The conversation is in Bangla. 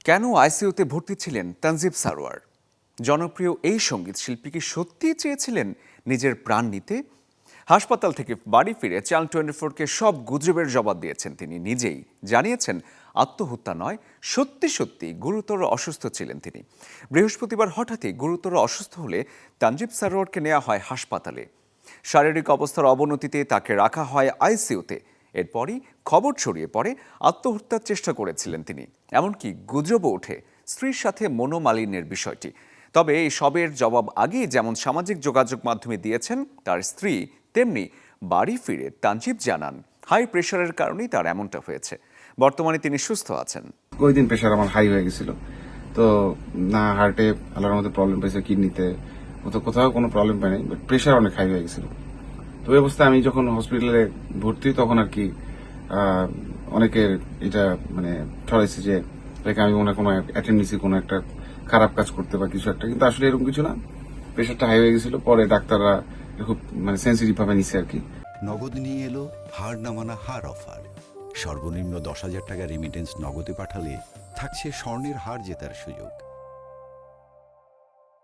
কেন আইসিইউতে ভর্তি ছিলেন তানজিব সারোয়ার? জনপ্রিয় এই সঙ্গীত শিল্পী কি সত্যিই চেয়েছিলেন নিজের প্রাণ নিতে? হাসপাতাল থেকে বাড়ি ফিরে চ্যানেল 24-কে সব গুজবের জবাব দিয়েছেন তিনি নিজেই। জানিয়েছেন আত্মহত্যা নয়, সত্যি সত্যি গুরুতর অসুস্থ ছিলেন তিনি। বৃহস্পতিবার হঠাৎই গুরুতর অসুস্থ হলে তানজিব সারোয়ারকে নেওয়া হয় হাসপাতালে। শারীরিক অবস্থার অবনতিতে তাকে রাখা হয় আইসিইউতে। এরপরই খবর ছড়িয়ে পড়ে আত্মহত্যার চেষ্টা করেছিলেন তিনি। এমনকি গুজবও ওঠে স্ত্রীর সাথে মনোমালিন্যের বিষয়টি। তবে এই সবের জবাব আগেই যেমন সামাজিক যোগাযোগ মাধ্যমে দিয়েছেন তার স্ত্রী, তেমনি বাড়ি ফিরে তানজিব জানান হাই প্রেশারের কারণেই তার এমনটা হয়েছে। বর্তমানে তিনি সুস্থ আছেন। ওই দিন প্রেশার আমার হাই হয়ে গেছিল, তো না হার্টে আল্লাহর মধ্যে প্রবলেম পেয়েছে, কিডনিতে কোথাও কোনো প্রবলেম পাইনি, বাট প্রেশার অনেক হাই হয়ে গেছিল। তো এই অবস্থায় আমি যখন হসপিটালে ভর্তি, তখন আর কি অনেকের এটা মানে ছড়াইছে যে আমি মনে হয় কোনো অ্যাটেন্ড নিছি কোনো একটা খারাপ কাজ করতে বা কিছু একটা, কিন্তু আসলে এরকম কিছু না। প্রেশারটা হাই হয়ে গেছিল, পরে ডাক্তাররা খুব সেন্সিটিভ ভাবে নিছে আর কি। নগদ নিয়ে এলো হার নামানা হার অফার। সর্বনিম্ন 10,000 টাকা রেমিটেন্স নগদে পাঠালে থাকছে স্বর্ণের হার জেতার সুযোগ।